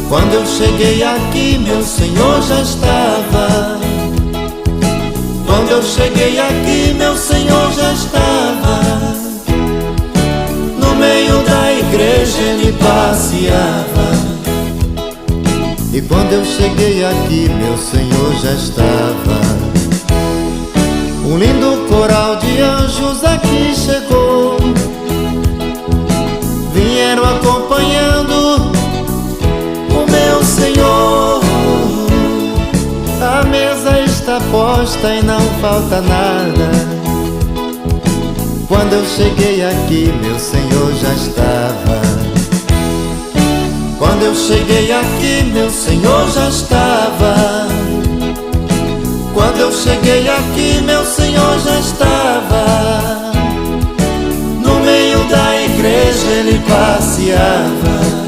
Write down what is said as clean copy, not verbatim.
Quando eu cheguei aqui, meu Senhor já estava. Quando eu cheguei aqui, meu Senhor já estava. No meio da igreja ele passeava. E quando eu cheguei aqui, meu Senhor já estava. Um lindo coral de anjos aqui chegou. Vieram acompanhando o meu Senhor. A mesa está posta e não falta nada. Quando eu cheguei aqui, meu Senhor já estava. Quando eu cheguei aqui, meu Senhor já estava. Quando eu cheguei aqui, meu Senhor já estava. No meio da igreja ele passeava.